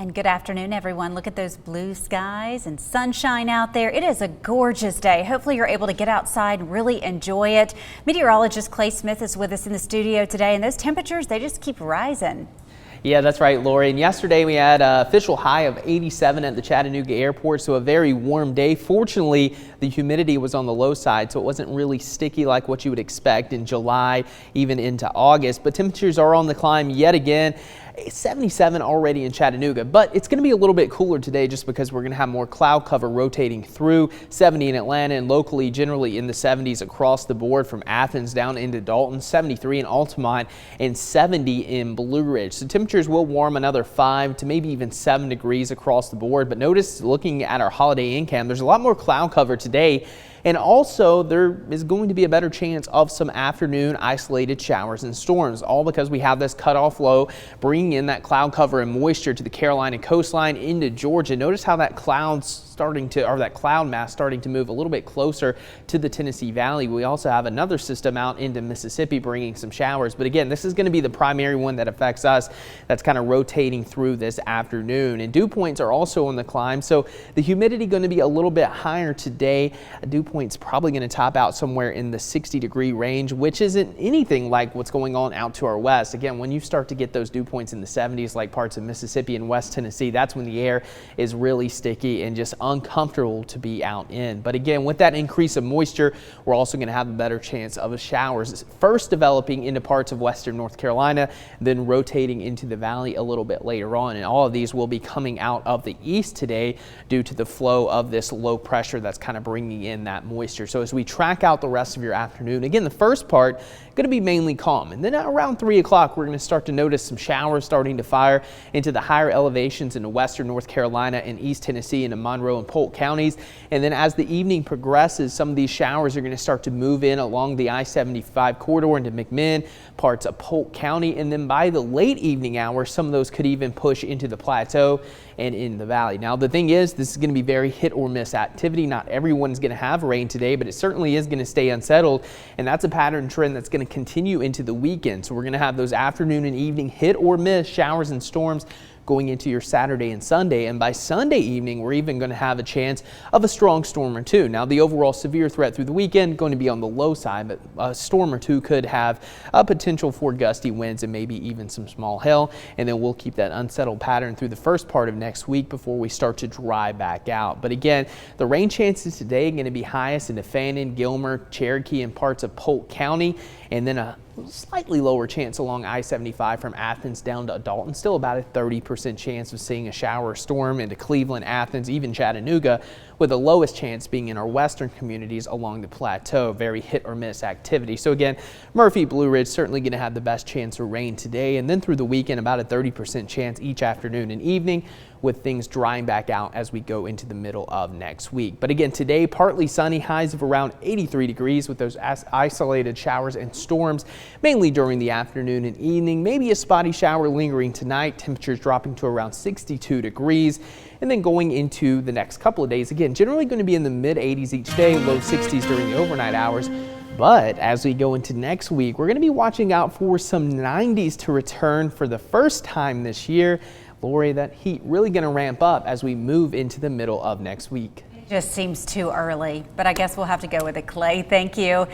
And good afternoon, everyone. Look at those blue skies and sunshine out there. It is a gorgeous day. Hopefully you're able to get outside and really enjoy it. Meteorologist Clay Smith is with us in the studio today, and those temperatures, they just keep rising. Yeah, that's right, Lori. And yesterday we had an official high of 87 at the Chattanooga airport, so a very warm day. Fortunately, the humidity was on the low side, so it wasn't really sticky like what you would expect in July, even into August. But temperatures are on the climb yet again. 77 already in Chattanooga, but it's going to be a little bit cooler today just because we're going to have more cloud cover rotating through. 70 in Atlanta and locally generally in the 70s across the board from Athens down into Dalton, 73 in Altamont and 70 in Blue Ridge. So temperatures will warm another 5 to maybe even 7 degrees across the board. But notice, looking at our holiday in-cam, there's a lot more cloud cover today. And also there is going to be a better chance of some afternoon isolated showers and storms, all because we have this cutoff low bringing in that cloud cover and moisture to the Carolina coastline into Georgia. Notice how that cloud mass starting to move a little bit closer to the Tennessee Valley. We also have another system out into Mississippi bringing some showers. But again, this is going to be the primary one that affects us. That's kind of rotating through this afternoon. And dew points are also on the climb. So the humidity going to be a little bit higher today. Dew points probably going to top out somewhere in the 60-degree range, which isn't anything like what's going on out to our west. Again, when you start to get those dew points in the 70s, like parts of Mississippi and West Tennessee, that's when the air is really sticky and just uncomfortable to be out in. But again, with that increase of moisture, we're also going to have a better chance of showers first developing into parts of western North Carolina, then rotating into the valley a little bit later on. And all of these will be coming out of the east today due to the flow of this low pressure that's kind of bringing in that moisture. So as we track out the rest of your afternoon, again, the first part going to be mainly calm, and then at around 3 o'clock we're going to start to notice some showers starting to fire into the higher elevations into western North Carolina and East Tennessee into Monroe and Polk counties. And then as the evening progresses, some of these showers are going to start to move in along the I-75 corridor into McMinn, parts of Polk County, and then by the late evening hours some of those could even push into the plateau and in the valley. Now the thing is, this is going to be very hit or miss activity. Not everyone's going to have rain today, but it certainly is going to stay unsettled, and that's a pattern trend that's going to continue into the weekend. So we're going to have those afternoon and evening hit or miss showers and storms going into your Saturday and Sunday. And by Sunday evening, we're even going to have a chance of a strong storm or two. Now, the overall severe threat through the weekend going to be on the low side, but a storm or two could have a potential for gusty winds and maybe even some small hail. And then we'll keep that unsettled pattern through the first part of next week before we start to dry back out. But again, the rain chances today are going to be highest into Fannin, Gilmer, Cherokee, and parts of Polk County, and then a slightly lower chance along I-75 from Athens down to Dalton. Still about a 30% chance of seeing a shower or storm into Cleveland, Athens, even Chattanooga, with the lowest chance being in our western communities along the plateau. Very hit or miss activity. So again, Murphy, Blue Ridge certainly going to have the best chance of rain today, and then through the weekend about a 30% chance each afternoon and evening, with things drying back out as we go into the middle of next week. But again, today partly sunny, highs of around 83 degrees with those isolated showers and storms mainly during the afternoon and evening. Maybe a spotty shower lingering tonight. Temperatures dropping to around 62 degrees. And then going into the next couple of days, again, generally going to be in the mid 80s each day, low 60s during the overnight hours. But as we go into next week, we're going to be watching out for some 90s to return for the first time this year. Lori, that heat really going to ramp up as we move into the middle of next week. It just seems too early, but I guess we'll have to go with it, Clay. Thank you.